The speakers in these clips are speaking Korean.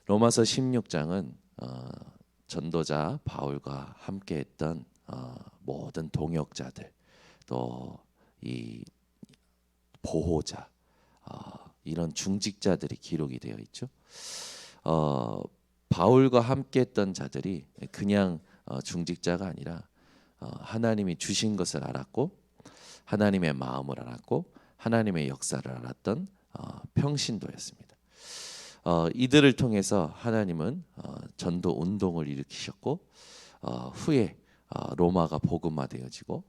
로마서 16장은 전도자 바울과 함께했던 모든 동역자들, 또 이 보호자, 이런 중직자들이 기록이 되어 있죠. 바울과 함께했던 자들이 그냥 중직자가 아니라 하나님이 주신 것을 알았고, 하나님의 마음을 알았고, 하나님의 역사를 알았던 평신도였습니다. 이들을 통해서 하나님은 전도 운동을 일으키셨고, 후에 로마가 복음화되어지고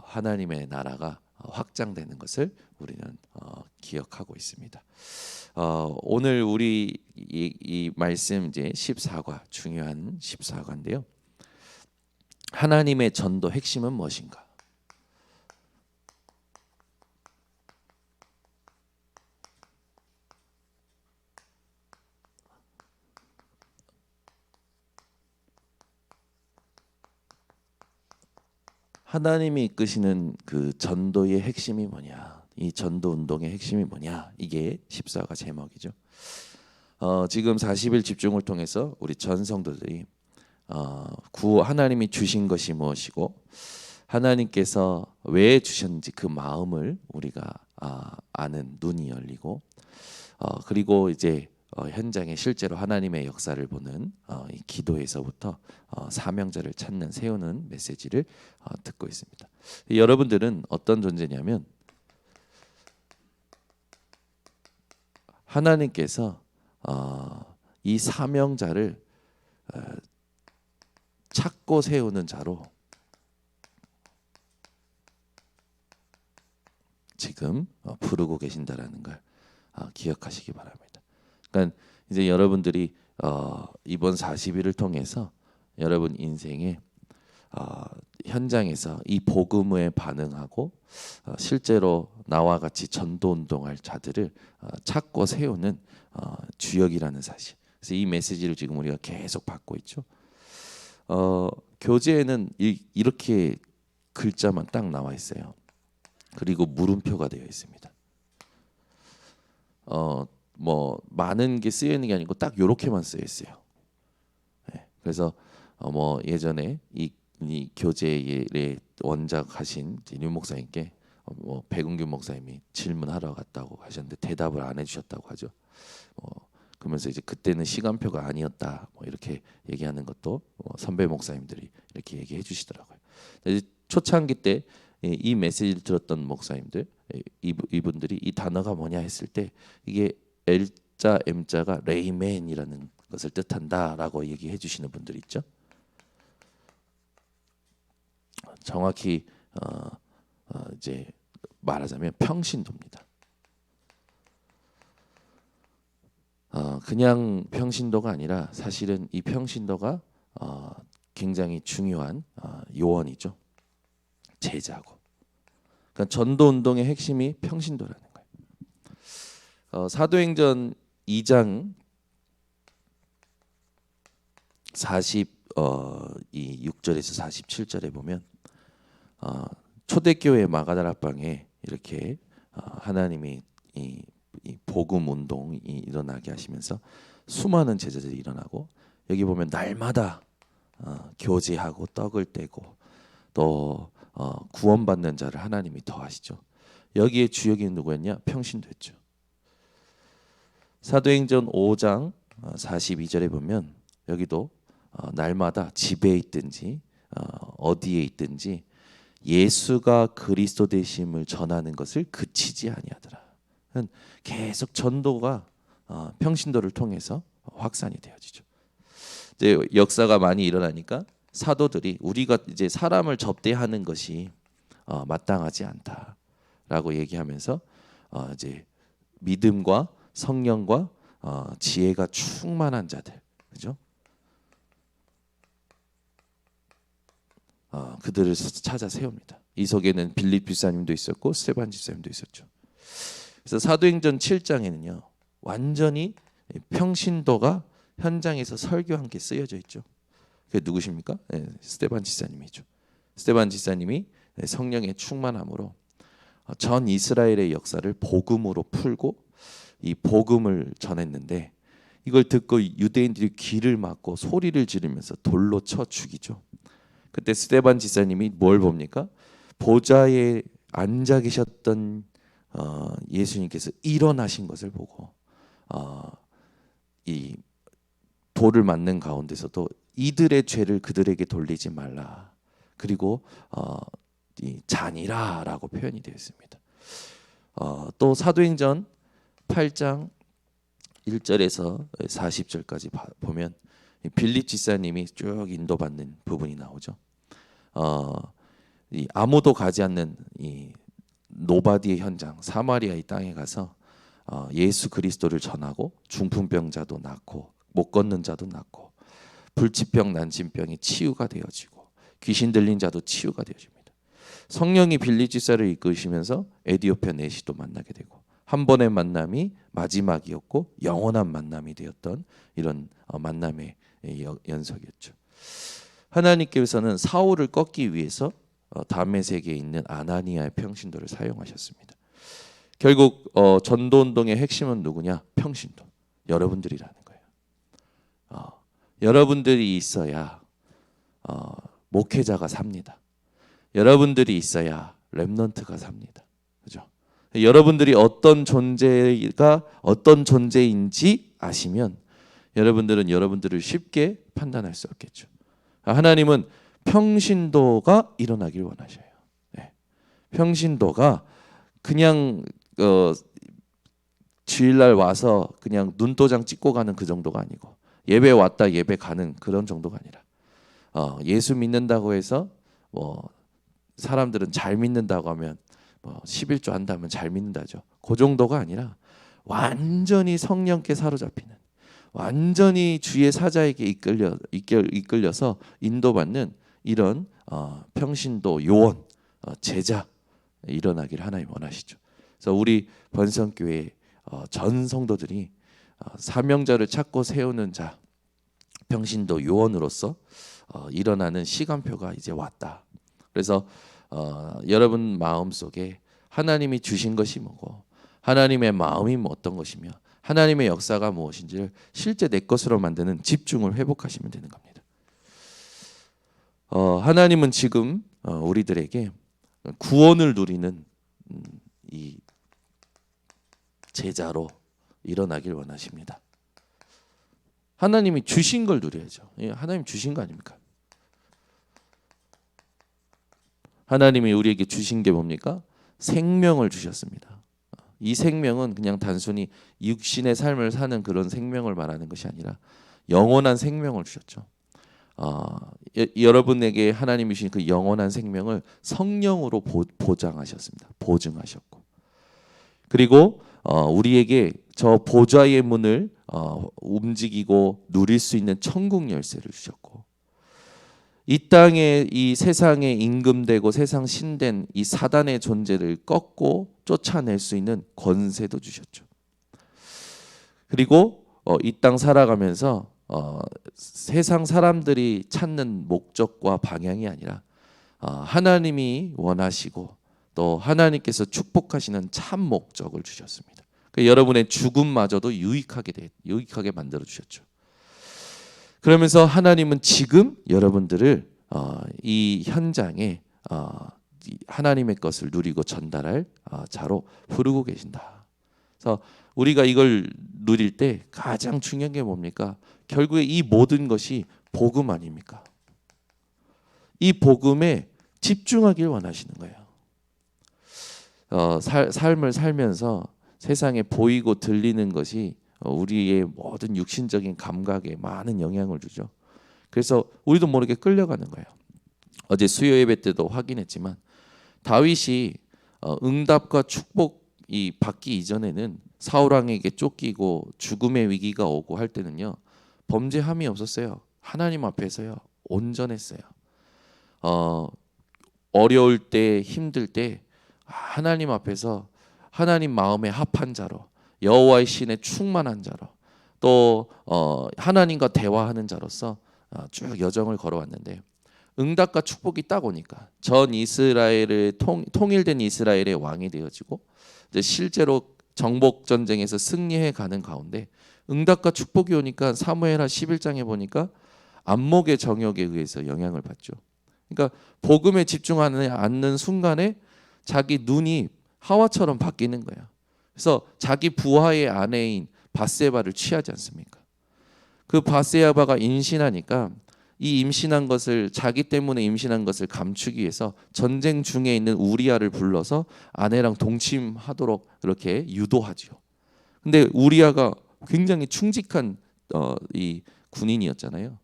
하나님의 나라가 확장되는 것을 우리는 기억하고 있습니다. 오늘 우리 이 말씀 이제 14과 중요한 14과인데요. 하나님의 전도 핵심은 무엇인가? 하나님이 이끄시는 그 전도의 핵심이 뭐냐? 이 전도 운동의 핵심이 뭐냐? 이게 14가 제목이죠. 지금 40일 집중을 통해서 우리 전 성도들이 하나님이 주신 것이 무엇이고, 하나님께서 왜 주셨는지 그 마음을 우리가 아는 눈이 열리고, 그리고 이제 현장에 실제로 하나님의 역사를 보는 이 기도에서부터 사명자를 찾는 세우는 메시지를 듣고 있습니다. 여러분들은 어떤 존재냐면, 하나님께서 이 사명자를 찾고 세우는 자로 지금 부르고 계신다라는 걸 기억하시기 바랍니다. 그러니까 이제 여러분들이 이번 40일을 통해서 여러분 인생에 현장에서 이 복음에 반응하고 실제로 나와 같이 전도 운동할 자들을 찾고 세우는 주역이라는 사실. 그래서 이 메시지를 지금 우리가 계속 받고 있죠. 교재에는 이렇게 글자만 딱 나와 있어요. 그리고 물음표가 되어 있습니다. 뭐 많은 게 쓰여 있는 게 아니고 딱 요렇게만 쓰여 있어요. 네, 그래서 뭐 예전에 이 교재의 원작하신 류 목사님께 뭐 백운규 목사님이 질문하러 갔다고 하셨는데 대답을 안 해주셨다고 하죠. 그러면서 이제 그때는 시간표가 아니었다, 뭐 이렇게 얘기하는 것도 선배 목사님들이 이렇게 얘기해 주시더라고요. 초창기 때 이 메시지를 들었던 목사님들, 이분들이 이 단어가 뭐냐 했을 때 이게 L자 M자가 레이맨이라는 것을 뜻한다라고 얘기해 주시는 분들이 있죠. 정확히 이제 말하자면 평신도입니다. 그냥 평신도가 아니라 사실은 이 평신도가 굉장히 중요한 요원이죠. 제자고. 그러니까 전도 운동의 핵심이 평신도라는 거예요. 사도행전 2장 46절에서 47절에 보면 초대교회 마가다락방에 이렇게 하나님이 이 복음 운동이 일어나게 하시면서 수많은 제자들이 일어나고, 여기 보면 날마다 교제하고 떡을 떼고 또 구원받는 자를 하나님이 더하시죠. 여기에 주역이 누구였냐? 평신도였죠. 사도행전 5장 42절에 보면 여기도 날마다 집에 있든지 어디에 있든지 예수가 그리스도 되심을 전하는 것을 그치지 아니하더라. 계속 전도가 평신도를 통해서 확산이 되어지죠. 이제 역사가 많이 일어나니까 사도들이 우리가 이제 사람을 접대하는 것이 마땅하지 않다라고 얘기하면서 이제 믿음과 성령과 지혜가 충만한 자들, 그죠? 그들을 찾아 세웁니다. 이 속에는 빌립 집사님도 있었고 스데반 집사님도 있었죠. 그래서 사도행전 7장에는요 완전히 평신도가 현장에서 설교한 게 쓰여져 있죠. 그게 누구십니까? 스데반 집사님이죠. 스데반 집사님이 성령의 충만함으로 전 이스라엘의 역사를 복음으로 풀고 이 복음을 전했는데, 이걸 듣고 유대인들이 귀를 막고 소리를 지르면서 돌로 쳐 죽이죠. 그때 스데반 지사님이 뭘 봅니까? 보좌에 앉아 계셨던 예수님께서 일어나신 것을 보고 이 돌을 맞는 가운데서도 이들의 죄를 그들에게 돌리지 말라. 그리고 이 잔이라라고 표현이 되어 있습니다. 또 사도행전 8장 1절에서 40절까지 보면 빌립 지사님이 쭉 인도받는 부분이 나오죠. 이 아무도 가지 않는 이 노바디의 현장 사마리아의 땅에 가서 예수 그리스도를 전하고 중풍병자도 낫고 못 걷는 자도 낫고 불치병 난진병이 치유가 되어지고 귀신 들린 자도 치유가 되어집니다. 성령이 빌립 지사를 이끄시면서 에디오피아 내시도 만나게 되고 한 번의 만남이 마지막이었고 영원한 만남이 되었던 이런 만남의 연속이었죠. 하나님께서는 사울을 꺾기 위해서 다메섹에 있는 아나니아의 평신도를 사용하셨습니다. 결국 전도운동의 핵심은 누구냐? 평신도, 여러분들이라는 거예요. 여러분들이 있어야 목회자가 삽니다. 여러분들이 있어야 렘넌트가 삽니다. 그죠? 여러분들이 어떤 존재가 어떤 존재인지 아시면 여러분들은 여러분들을 쉽게 판단할 수 없겠죠. 하나님은 평신도가 일어나길 원하셔요. 네. 평신도가 그냥 주일날 와서 그냥 눈도장 찍고 가는 그 정도가 아니고 예배 왔다 예배 가는 그런 정도가 아니라 예수 믿는다고 해서 뭐 사람들은 잘 믿는다고 하면 11조 한다면 잘 믿는다죠. 그 정도가 아니라 완전히 성령께 사로잡히는 완전히 주의 사자에게 이끌려서 인도받는 이런 평신도 요원 제자 일어나길 하나님 원하시죠. 그래서 우리 번성교회 전 성도들이 사명자를 찾고 세우는 자 평신도 요원으로서 일어나는 시간표가 이제 왔다. 그래서 여러분 마음속에 하나님이 주신 것이 뭐고 하나님의 마음이 어떤 것이며 하나님의 역사가 무엇인지를 실제 내 것으로 만드는 집중을 회복하시면 되는 겁니다. 하나님은 지금 우리들에게 구원을 누리는 이 제자로 일어나길 원하십니다. 하나님이 주신 걸 누려야죠. 하나님 주신 거 아닙니까? 하나님이 우리에게 주신 게 뭡니까? 생명을 주셨습니다. 이 생명은 그냥 단순히 육신의 삶을 사는 그런 생명을 말하는 것이 아니라 영원한 생명을 주셨죠. 여러분에게 하나님이 주신 그 영원한 생명을 성령으로 보장하셨습니다. 보증하셨고 그리고 우리에게 저 보좌의 문을 움직이고 누릴 수 있는 천국 열쇠를 주셨고 이 땅에 이 세상에 임금되고 세상 신된 이 사단의 존재를 꺾고 쫓아낼 수 있는 권세도 주셨죠. 그리고 이 땅 살아가면서 세상 사람들이 찾는 목적과 방향이 아니라 하나님이 원하시고 또 하나님께서 축복하시는 참 목적을 주셨습니다. 여러분의 죽음마저도 유익하게 만들어 주셨죠. 그러면서 하나님은 지금 여러분들을 이 현장에 하나님의 것을 누리고 전달할 자로 부르고 계신다. 그래서 우리가 이걸 누릴 때 가장 중요한 게 뭡니까? 결국에 이 모든 것이 복음 아닙니까? 이 복음에 집중하길 원하시는 거예요. 삶을 살면서 세상에 보이고 들리는 것이 우리의 모든 육신적인 감각에 많은 영향을 주죠. 그래서 우리도 모르게 끌려가는 거예요. 어제 수요 예배 때도 확인했지만 다윗이 응답과 축복이 받기 이전에는 사울 왕에게 쫓기고 죽음의 위기가 오고 할 때는요. 범죄함이 없었어요. 하나님 앞에서요. 온전했어요. 어려울 때 힘들 때 하나님 앞에서 하나님 마음에 합한 자로 여호와의 신에 충만한 자로 또 하나님과 대화하는 자로서 쭉 여정을 걸어왔는데 응답과 축복이 딱 오니까 전 이스라엘을 통일된 이스라엘의 왕이 되어지고 이제 실제로 정복 전쟁에서 승리해 가는 가운데 응답과 축복이 오니까 사무엘하 11장에 보니까 안목의 정욕에 의해서 영향을 받죠. 그러니까 복음에 집중하지 않는 순간에 자기 눈이 하와처럼 바뀌는 거야. 그래서 자기 부하의 아내인 바세바를 취하지 않습니까? 그 바세바가 임신하니까 이 임신한 것을 자기 때문에 임신한 것을 감추기 위해서 전쟁 중에 있는 우리아를 불러서 아내랑 동침하도록 이렇게 유도하죠. 근데 우리아가 굉장히 충직한 이 군인이었잖아요.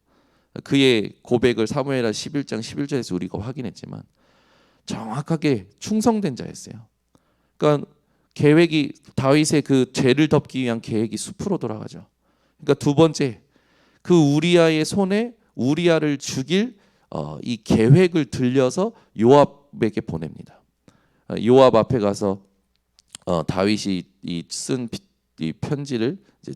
그의 고백을 사무엘하 11장 11절에서 우리가 확인했지만 정확하게 충성된 자였어요. 그러니까 계획이 다윗의 그 죄를 덮기 위한 계획이 숲으로 돌아가죠. 그러니까 두 번째 그 우리아의 손에 우리아를 죽일 이 계획을 들려서 요압에게 보냅니다. 요압 앞에 가서 다윗이 쓴 이 편지를 이제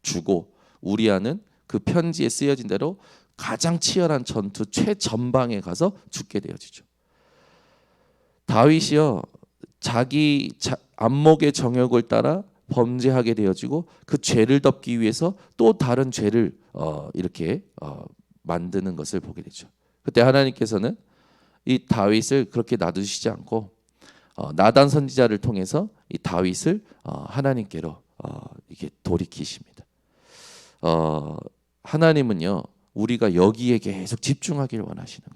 주고 우리아는 그 편지에 쓰여진 대로 가장 치열한 전투 최전방에 가서 죽게 되어지죠. 다윗이요 자기 안목의 정욕을 따라 범죄하게 되어지고 그 죄를 덮기 위해서 또 다른 죄를 이렇게 만드는 것을 보게 되죠. 그때 하나님께서는 이 다윗을 그렇게 놔두시지 않고 나단 선지자를 통해서 이 다윗을 하나님께로 이렇게 돌이키십니다. 하나님은요 우리가 여기에 계속 집중하기를 원하시는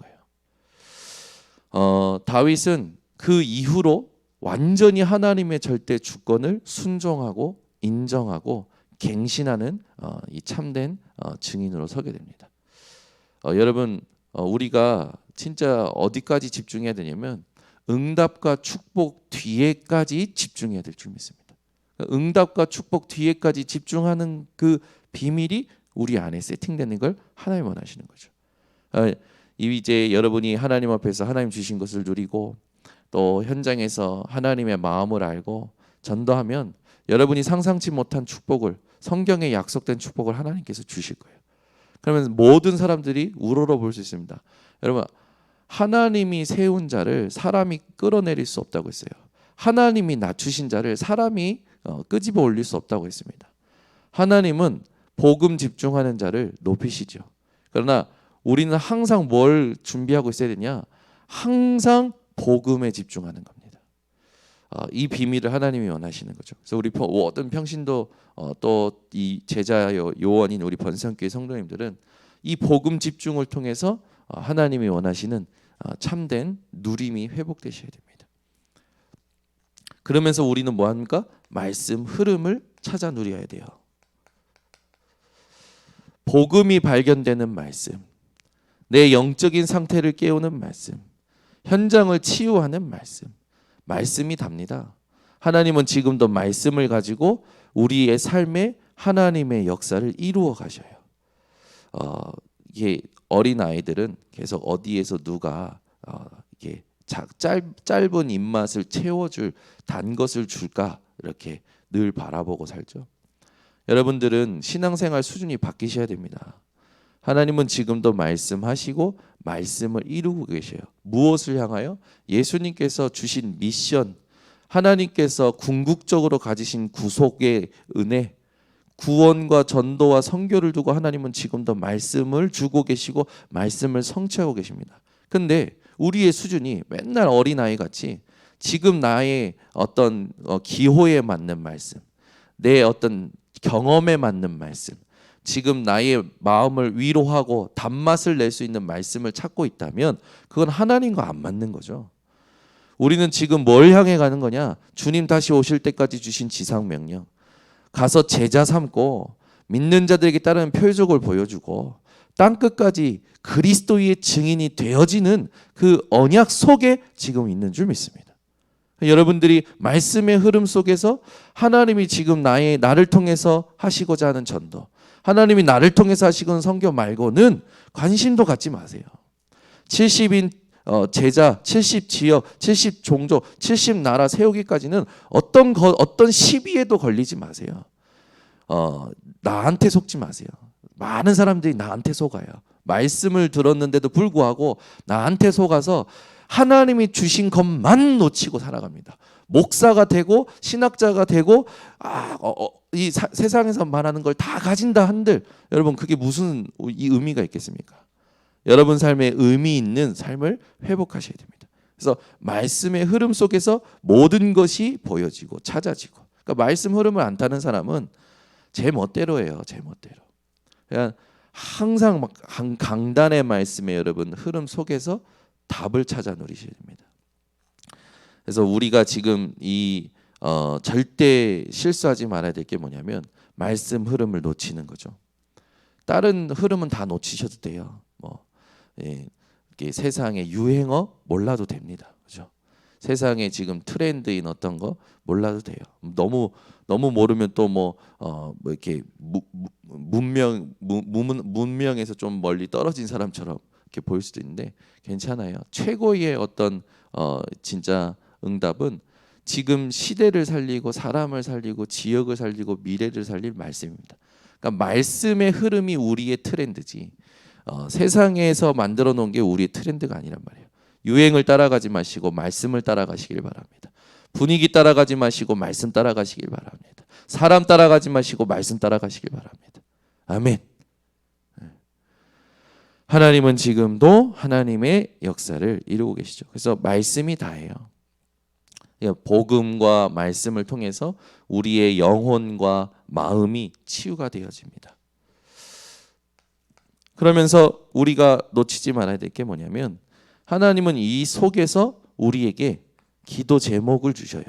거예요. 다윗은 그 이후로 완전히 하나님의 절대 주권을 순종하고 인정하고 갱신하는 이 참된 증인으로 서게 됩니다. 여러분 우리가 진짜 어디까지 집중해야 되냐면 응답과 축복 뒤에까지 집중해야 될 줄 믿습니다. 응답과 축복 뒤에까지 집중하는 그 비밀이 우리 안에 세팅되는 걸 하나님 원하시는 거죠. 이제 여러분이 하나님 앞에서 하나님 주신 것을 누리고 또 현장에서 하나님의 마음을 알고 전도하면 여러분이 상상치 못한 축복을 성경에 약속된 축복을 하나님께서 주실 거예요. 그러면 모든 사람들이 우러러 볼 수 있습니다. 여러분 하나님이 세운 자를 사람이 끌어내릴 수 없다고 했어요. 하나님이 낮추신 자를 사람이 끄집어 올릴 수 없다고 했습니다. 하나님은 복음 집중하는 자를 높이시죠. 그러나 우리는 항상 뭘 준비하고 있어야 되냐? 항상 복음에 집중하는 겁니다. 이 비밀을 하나님이 원하시는 거죠. 그래서 우리 모든 평신도 또 이 제자 요원인 우리 번성교회 성도님들은 이 복음 집중을 통해서 하나님이 원하시는 참된 누림이 회복되셔야 됩니다. 그러면서 우리는 뭐 합니까? 말씀 흐름을 찾아 누려야 돼요. 복음이 발견되는 말씀, 내 영적인 상태를 깨우는 말씀, 현장을 치유하는 말씀, 말씀이 답니다. 하나님은 지금도 말씀을 가지고 우리의 삶에 하나님의 역사를 이루어 가셔요. 이게 어린 아이들은 계속 어디에서 누가 이게 짧은 입맛을 채워줄 단 것을 줄까 이렇게 늘 바라보고 살죠. 여러분들은 신앙생활 수준이 바뀌셔야 됩니다. 하나님은 지금도 말씀하시고 말씀을 이루고 계셔요. 무엇을 향하여? 예수님께서 주신 미션, 하나님께서 궁극적으로 가지신 구속의 은혜, 구원과 전도와 선교를 두고 하나님은 지금도 말씀을 주고 계시고 말씀을 성취하고 계십니다. 근데 우리의 수준이 맨날 어린아이 같이 지금 나의 어떤 기호에 맞는 말씀, 내 어떤 경험에 맞는 말씀, 지금 나의 마음을 위로하고 단맛을 낼 수 있는 말씀을 찾고 있다면 그건 하나님과 안 맞는 거죠. 우리는 지금 뭘 향해 가는 거냐? 주님 다시 오실 때까지 주신 지상명령, 가서 제자 삼고 믿는 자들에게 따르는 표적을 보여주고 땅끝까지 그리스도의 증인이 되어지는 그 언약 속에 지금 있는 줄 믿습니다. 여러분들이 말씀의 흐름 속에서 하나님이 지금 나를 통해서 하시고자 하는 전도, 하나님이 나를 통해서 하시는 선교 말고는 관심도 갖지 마세요. 70인 제자, 70지역, 70종족, 70나라 세우기까지는 어떤 시비에도 걸리지 마세요. 나한테 속지 마세요. 많은 사람들이 나한테 속아요. 말씀을 들었는데도 불구하고 나한테 속아서 하나님이 주신 것만 놓치고 살아갑니다. 목사가 되고 신학자가 되고 세상에서 말하는 걸 다 가진다 한들 여러분 그게 무슨 이 의미가 있겠습니까? 여러분 삶에 의미 있는 삶을 회복하셔야 됩니다. 그래서 말씀의 흐름 속에서 모든 것이 보여지고 찾아지고, 그러니까 말씀 흐름을 안 타는 사람은 제 멋대로 해요. 제 멋대로. 그냥 항상 막 강단의 말씀에 여러분 흐름 속에서 답을 찾아 누리셔야 됩니다. 그래서 우리가 지금 이 절대 실수하지 말아야 될 게 뭐냐면 말씀 흐름을 놓치는 거죠. 다른 흐름은 다 놓치셔도 돼요. 이게 세상의 유행어 몰라도 됩니다. 그죠? 세상에 지금 트렌드인 어떤 거 몰라도 돼요. 너무 모르면 또 이렇게 문명에서 좀 멀리 떨어진 사람처럼 이렇게 보일 수도 있는데 괜찮아요. 최고의 어떤 진짜 응답은 지금 시대를 살리고 사람을 살리고 지역을 살리고 미래를 살릴 말씀입니다. 그러니까 말씀의 흐름이 우리의 트렌드지 세상에서 만들어 놓은 게 우리의 트렌드가 아니란 말이에요. 유행을 따라가지 마시고 말씀을 따라가시길 바랍니다. 분위기 따라가지 마시고 말씀 따라가시길 바랍니다. 사람 따라가지 마시고 말씀 따라가시길 바랍니다. 아멘. 하나님은 지금도 하나님의 역사를 이루고 계시죠. 그래서 말씀이 다예요. 복음과 말씀을 통해서 우리의 영혼과 마음이 치유가 되어집니다. 그러면서 우리가 놓치지 말아야 될 게 뭐냐면 하나님은 이 속에서 우리에게 기도 제목을 주셔요.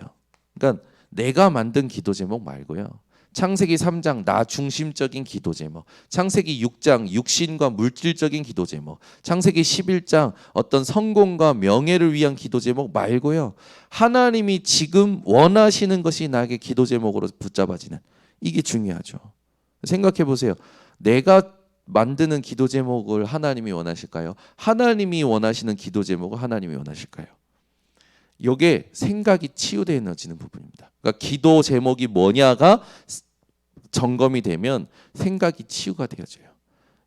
그러니까 내가 만든 기도 제목 말고요. 창세기 3장 나 중심적인 기도 제목, 창세기 6장 육신과 물질적인 기도 제목, 창세기 11장 어떤 성공과 명예를 위한 기도 제목 말고요. 하나님이 지금 원하시는 것이 나에게 기도 제목으로 붙잡아지는, 이게 중요하죠. 생각해 보세요. 내가 만드는 기도 제목을 하나님이 원하실까요? 하나님이 원하시는 기도 제목을 하나님이 원하실까요? 이게 생각이 치유되어지는 부분입니다. 그러니까 기도 제목이 뭐냐가 점검이 되면 생각이 치유가 되어져요.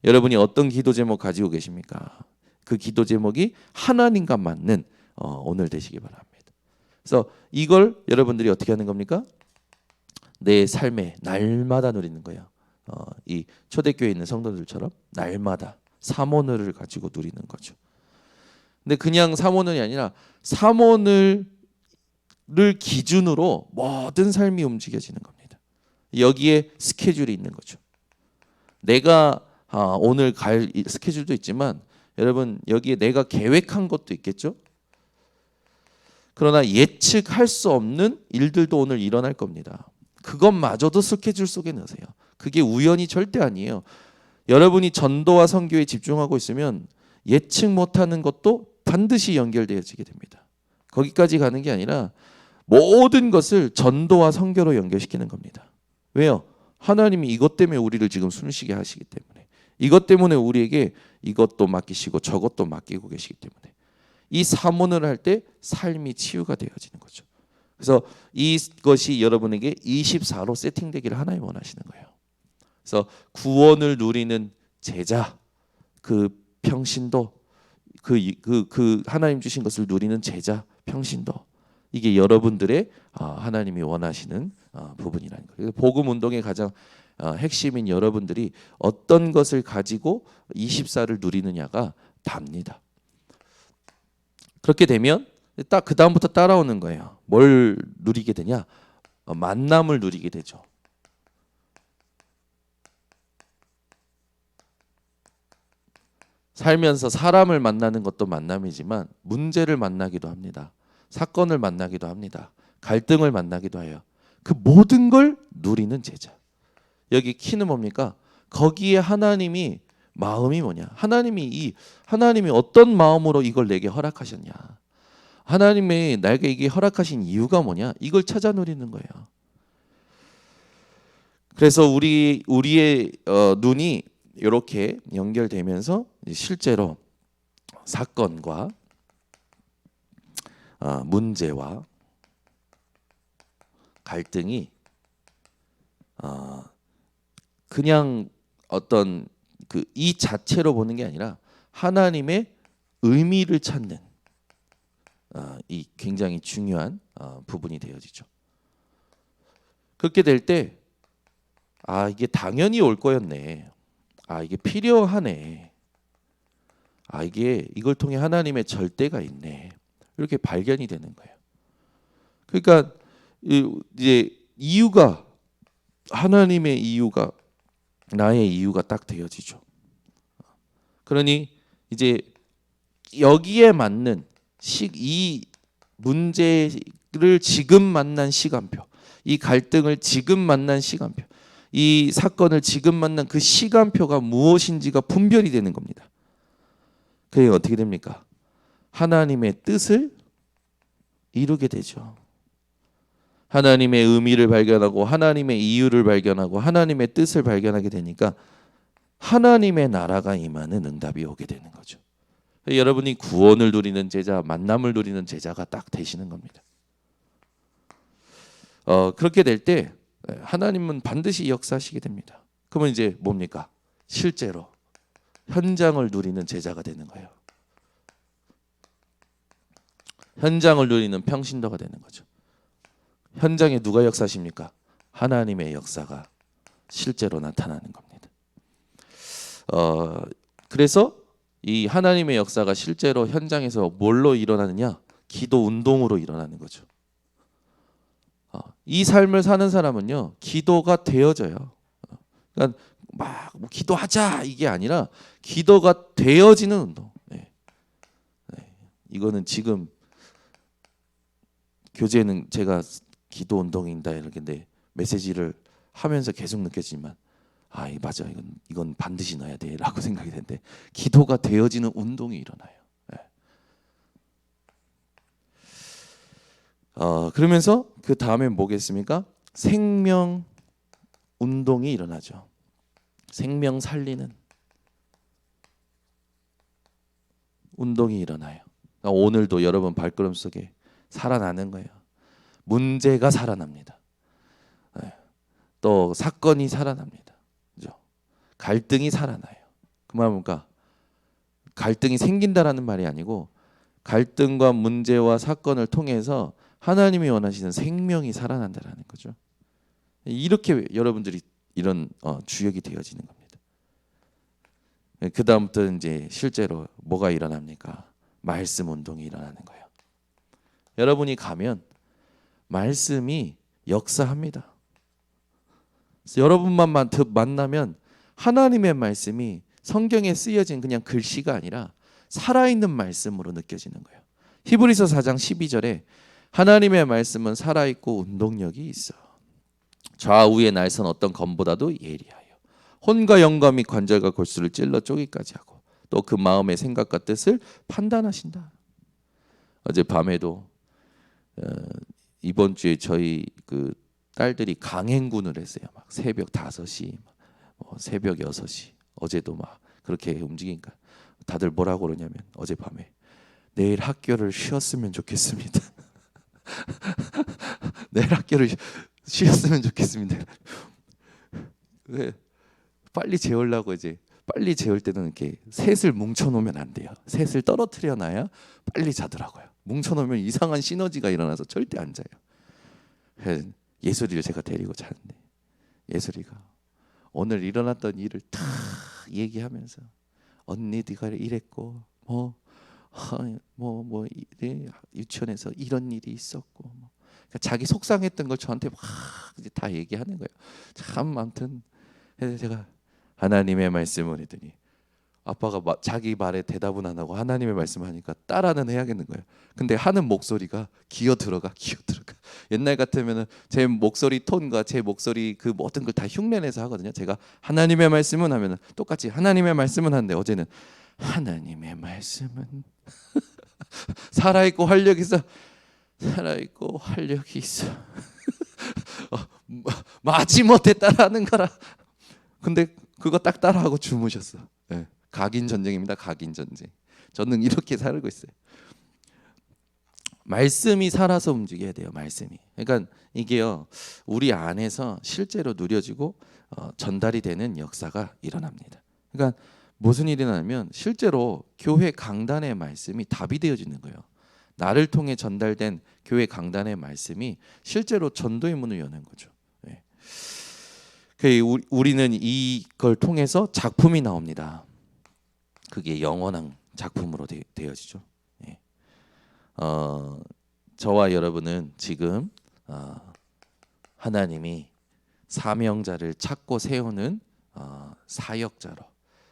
여러분이 어떤 기도 제목 가지고 계십니까? 그 기도 제목이 하나님과 맞는 오늘 되시기 바랍니다. 그래서 이걸 여러분들이 어떻게 하는 겁니까? 내 삶에 날마다 누리는 거예요. 이 초대교회에 있는 성도들처럼 날마다 삼오늘을 가지고 누리는 거죠. 근데 그냥 삼오늘이 아니라 삼오늘을 기준으로 모든 삶이 움직여지는 겁니다. 여기에 스케줄이 있는 거죠. 내가 오늘 갈 스케줄도 있지만 여러분 여기에 내가 계획한 것도 있겠죠. 그러나 예측할 수 없는 일들도 오늘 일어날 겁니다. 그것마저도 스케줄 속에 넣으세요. 그게 우연이 절대 아니에요. 여러분이 전도와 선교에 집중하고 있으면 예측 못하는 것도 반드시 연결되어지게 됩니다. 거기까지 가는 게 아니라 모든 것을 전도와 선교로 연결시키는 겁니다. 왜요? 하나님이 이것 때문에 우리를 지금 숨쉬게 하시기 때문에, 이것 때문에 우리에게 이것도 맡기시고 저것도 맡기고 계시기 때문에 이 사문을 할 때 삶이 치유가 되어지는 거죠. 그래서 이것이 여러분에게 24로 세팅되기를 하나님 원하시는 거예요. 그래서 구원을 누리는 제자, 그 평신도, 그 하나님 주신 것을 누리는 제자, 평신도, 이게 여러분들의 하나님이 원하시는 부분이라는 거예요. 복음 운동의 가장 핵심인 여러분들이 어떤 것을 가지고 24를 누리느냐가 답니다. 그렇게 되면 딱 그 다음부터 따라오는 거예요. 뭘 누리게 되냐? 만남을 누리게 되죠. 살면서 사람을 만나는 것도 만남이지만 문제를 만나기도 합니다. 사건을 만나기도 합니다. 갈등을 만나기도 해요. 그 모든 걸 누리는 제자. 여기 키는 뭡니까? 거기에 하나님이 마음이 뭐냐? 하나님이 어떤 마음으로 이걸 내게 허락하셨냐? 하나님이 나에게 이게 허락하신 이유가 뭐냐? 이걸 찾아 누리는 거예요. 그래서 우리의 눈이 이렇게 연결되면서 실제로 사건과 문제와 갈등이 그냥 어떤 이 자체로 보는 게 아니라 하나님의 의미를 찾는, 이 굉장히 중요한 부분이 되어지죠. 그렇게 될 때 이게 당연히 올 거였네. 이게 필요하네. 이게 이걸 통해 하나님의 절대가 있네. 이렇게 발견이 되는 거예요. 그러니까 이제 이유가 하나님의 이유가 나의 이유가 딱 되어지죠. 그러니 이제 여기에 맞는 이 문제를 지금 만난 시간표, 이 갈등을 지금 만난 시간표, 이 사건을 지금 만난 그 시간표가 무엇인지가 분별이 되는 겁니다. 그게 어떻게 됩니까? 하나님의 뜻을 이루게 되죠. 하나님의 의미를 발견하고 하나님의 이유를 발견하고 하나님의 뜻을 발견하게 되니까 하나님의 나라가 임하는 응답이 오게 되는 거죠. 여러분이 구원을 누리는 제자, 만남을 누리는 제자가 딱 되시는 겁니다. 그렇게 될 때 하나님은 반드시 역사하시게 됩니다. 그러면 이제 뭡니까? 실제로 현장을 누리는 제자가 되는 거예요. 현장을 누리는 평신도가 되는 거죠. 현장에 누가 역사하십니까? 하나님의 역사가 실제로 나타나는 겁니다. 그래서 이 하나님의 역사가 실제로 현장에서 뭘로 일어나느냐? 기도 운동으로 일어나는 거죠. 이 삶을 사는 사람은요, 기도가 되어져요. 그러니까 막 뭐 기도하자 이게 아니라 기도가 되어지는 운동. 이거는 지금 교재는 제가 기도 운동인다 이렇게 메시지를 하면서 계속 느껴지지만 맞아 이건 반드시 넣어야 돼라고 생각이 되는데 기도가 되어지는 운동이 일어나요. 그러면서 그 다음에 뭐겠습니까? 생명 운동이 일어나죠. 생명 살리는 운동이 일어나요. 오늘도 여러분 발걸음 속에 살아나는 거예요. 문제가 살아납니다. 또 사건이 살아납니다. 그죠? 갈등이 살아나요. 그 말은 뭔가 갈등이 생긴다라는 말이 아니고 갈등과 문제와 사건을 통해서 하나님이 원하시는 생명이 살아난다라는 거죠. 이렇게 여러분들이 이런 주역이 되어지는 겁니다. 그 다음부터 이제 실제로 뭐가 일어납니까? 말씀 운동이 일어나는 거예요. 여러분이 가면 말씀이 역사합니다. 여러분만 만나면 하나님의 말씀이 성경에 쓰여진 그냥 글씨가 아니라 살아있는 말씀으로 느껴지는 거예요. 히브리서 4장 12절에 하나님의 말씀은 살아있고 운동력이 있어. 좌우에 날선 어떤 검보다도 예리하여 혼과 영과 및 관절과 골수를 찔러 쪼기까지 하고 또 그 마음의 생각과 뜻을 판단하신다. 어제 밤에도 이번 주에 저희 그 딸들이 강행군을 했어요. 막 새벽 5시, 새벽 6시. 어제도 막 그렇게 움직이니까 다들 뭐라고 그러냐면 어젯밤에 내일 학교를 쉬었으면 좋겠습니다. 내일 학교를 쉬었으면 좋겠습니다. 왜 빨리 재우려고 이제 빨리 재울 때는 이렇게 셋을 뭉쳐놓으면 안 돼요. 셋을 떨어뜨려 놔야 빨리 자더라고요. 뭉쳐놓으면 이상한 시너지가 일어나서 절대 안 자요. 예술이를 제가 데리고 자는데 예술이가 오늘 일어났던 일을 다 얘기하면서 언니 네가 이랬고 유치원에서 이런 일이 있었고 그러니까 자기 속상했던 걸 저한테 막 이제 다 얘기하는 거예요. 참 아무튼 그래서 제가 하나님의 말씀을 했더니 아빠가 자기 말에 대답은 안 하고 하나님의 말씀을 하니까 따라는 해야겠는 거예요. 근데 하는 목소리가 기어 들어가. 옛날 같으면은 제 목소리 톤과 제 목소리 그 모든 걸 다 흉내내서 하거든요. 제가 하나님의 말씀은 하면은 똑같이 하나님의 말씀은 하는데 어제는 하나님의 말씀은 살아있고 활력이 있어. 살아있고 활력이 있어. 마지못해 따라하는 거라. 근데 그거 딱 따라하고 주무셨어. 네. 각인 전쟁입니다. 각인 전쟁. 저는 이렇게 살고 있어요. 말씀이 살아서 움직여야 돼요. 말씀이. 그러니까 이게요. 우리 안에서 실제로 누려지고 전달이 되는 역사가 일어납니다. 그러니까 무슨 일이 나냐면 실제로 교회 강단의 말씀이 답이 되어지는 거예요. 나를 통해 전달된 교회 강단의 말씀이 실제로 전도의 문을 여는 거죠. 예. 우리는 이걸 통해서 작품이 나옵니다. 그게 영원한 작품으로 되어지죠. 예. 저와 여러분은 지금 하나님이 사명자를 찾고 세우는 사역자로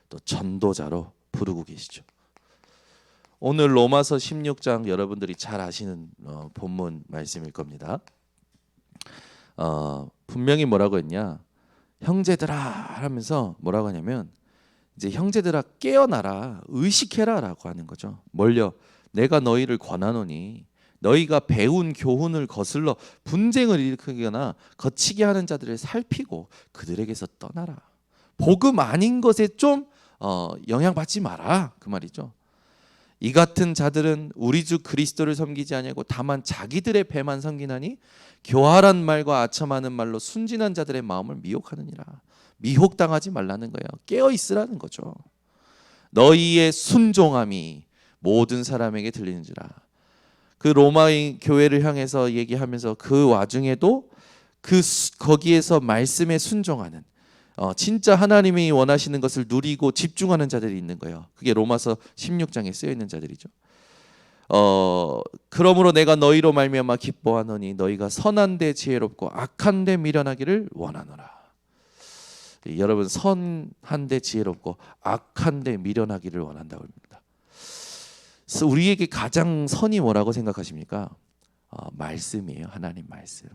또 전도자로 부르고 계시죠. 오늘 로마서 16장 여러분들이 잘 아시는 본문 말씀일 겁니다. 분명히 뭐라고 했냐? 형제들아 하면서 뭐라고 하냐면 이제 형제들아 깨어나라 의식해라라고 하는 거죠. 뭘요? 내가 너희를 권하노니 너희가 배운 교훈을 거슬러 분쟁을 일으키거나 거치게 하는 자들을 살피고 그들에게서 떠나라. 복음 아닌 것에 좀 영향받지 마라 그 말이죠. 이 같은 자들은 우리 주 그리스도를 섬기지 아니하고 다만 자기들의 배만 섬기나니 교활한 말과 아첨하는 말로 순진한 자들의 마음을 미혹하느니라. 미혹당하지 말라는 거예요. 깨어 있으라는 거죠. 너희의 순종함이 모든 사람에게 들리는지라. 그 로마의 교회를 향해서 얘기하면서 그 와중에도 거기에서 말씀에 순종하는 진짜 하나님이 원하시는 것을 누리고 집중하는 자들이 있는 거예요. 그게 로마서 16장에 쓰여 있는 자들이죠. 그러므로 내가 너희로 말미암아 기뻐하노니 너희가 선한 데 지혜롭고 악한 데 미련하기를 원하노라. 여러분 선한 데 지혜롭고 악한 데 미련하기를 원한다고 합니다. 우리에게 가장 선이 뭐라고 생각하십니까? 말씀이에요. 하나님 말씀.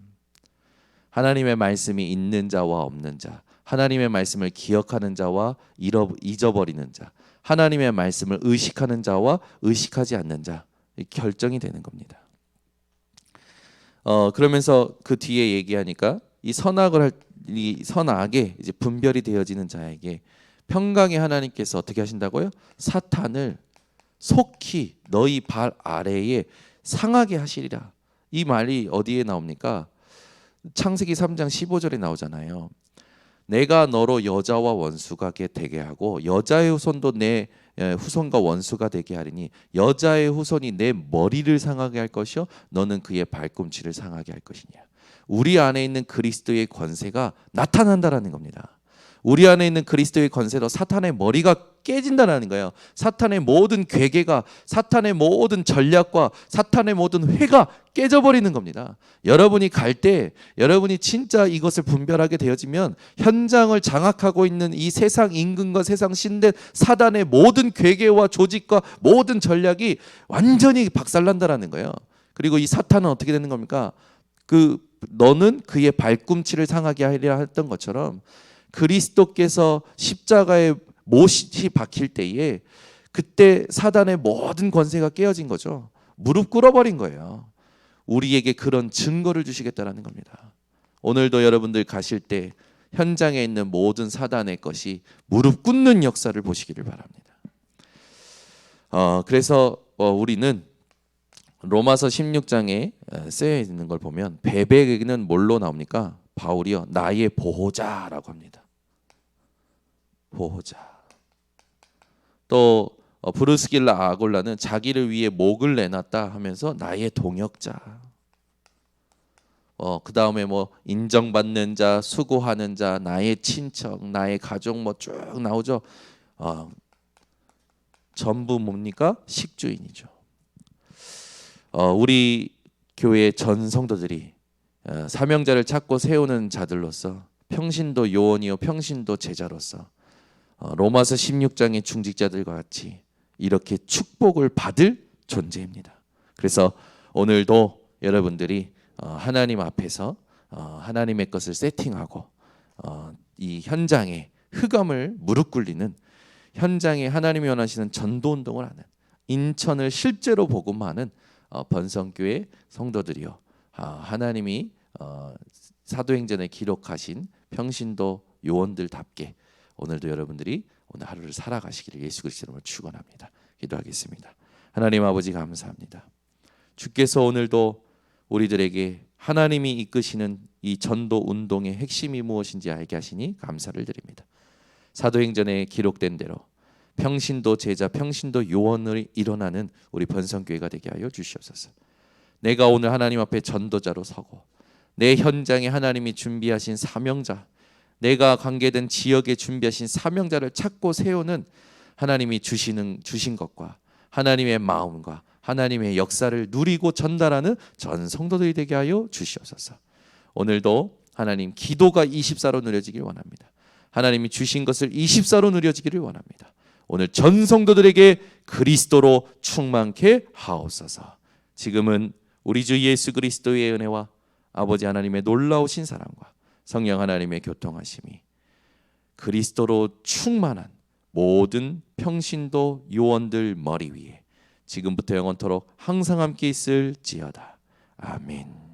하나님의 말씀이 있는 자와 없는 자, 하나님의 말씀을 기억하는 자와 잊어버리는 자, 하나님의 말씀을 의식하는 자와 의식하지 않는 자, 결정이 되는 겁니다. 그러면서 그 뒤에 얘기하니까 이 선악에 이제 분별이 되어지는 자에게 평강의 하나님께서 어떻게 하신다고요? 사탄을 속히 너희 발 아래에 상하게 하시리라. 이 말이 어디에 나옵니까? 창세기 3장 15절에 나오잖아요. 내가 너로 여자와 원수가 되게 하고 여자의 후손도 내 후손과 원수가 되게 하리니 여자의 후손이 내 머리를 상하게 할 것이요 너는 그의 발꿈치를 상하게 할 것이냐. 우리 안에 있는 그리스도의 권세가 나타난다라는 겁니다. 우리 안에 있는 그리스도의 권세로 사탄의 머리가 깨진다는 거예요. 사탄의 모든 괴계가, 사탄의 모든 전략과 사탄의 모든 회가 깨져버리는 겁니다. 여러분이 갈 때 여러분이 진짜 이것을 분별하게 되어지면 현장을 장악하고 있는 이 세상 임금과 세상 신된 사단의 모든 괴계와 조직과 모든 전략이 완전히 박살난다라는 거예요. 그리고 이 사탄은 어떻게 되는 겁니까? 너는 그의 발꿈치를 상하게 하리라 했던 것처럼 그리스도께서 십자가에 못이 박힐 때에 그때 사단의 모든 권세가 깨어진 거죠. 무릎 꿇어버린 거예요. 우리에게 그런 증거를 주시겠다라는 겁니다. 오늘도 여러분들 가실 때 현장에 있는 모든 사단의 것이 무릎 꿇는 역사를 보시기를 바랍니다. 그래서 우리는 로마서 16장에 쓰여 있는 걸 보면 베베는 뭘로 나옵니까? 바울이요 나의 보호자라고 합니다. 보호자. 또 브루스길라 아골라는 자기를 위해 목을 내놨다 하면서 나의 동역자. 그 다음에 뭐 인정받는 자, 수고하는 자, 나의 친척, 나의 가족 뭐 쭉 나오죠. 전부 뭡니까? 식주인이죠. 우리 교회 전 성도들이 사명자를 찾고 세우는 자들로서 평신도 요원이요 평신도 제자로서 로마서 16장의 중직자들과 같이 이렇게 축복을 받을 존재입니다. 그래서 오늘도 여러분들이 하나님 앞에서 하나님의 것을 세팅하고 이 현장에 흑암을 무릎 꿇리는 현장에 하나님이 원하시는 전도운동을 하는 인천을 실제로 복음하는 번성교회 성도들이요 하나님이 사도행전에 기록하신 평신도 요원들답게 오늘도 여러분들이 오늘 하루를 살아가시기를 예수 그리스도 이름으로 축원합니다. 기도하겠습니다. 하나님 아버지 감사합니다. 주께서 오늘도 우리들에게 하나님이 이끄시는 이 전도 운동의 핵심이 무엇인지 알게 하시니 감사를 드립니다. 사도행전에 기록된 대로 평신도 제자, 평신도 요원을 일어나는 우리 번성교회가 되게 하여 주시옵소서. 내가 오늘 하나님 앞에 전도자로 서고 내 현장에 하나님이 준비하신 사명자, 내가 관계된 지역에 준비하신 사명자를 찾고 세우는 하나님이 주신 것과 하나님의 마음과 하나님의 역사를 누리고 전달하는 전 성도들이 되게 하여 주시옵소서. 오늘도 하나님 기도가 24로 누려지길 원합니다. 하나님이 주신 것을 24로 누려지기를 원합니다. 오늘 전 성도들에게 그리스도로 충만케 하옵소서. 지금은 우리 주 예수 그리스도의 은혜와 아버지 하나님의 놀라우신 사랑과 성령 하나님의 교통하심이 그리스도로 충만한 모든 평신도 요원들 머리 위에 지금부터 영원토록 항상 함께 있을지어다. 아멘.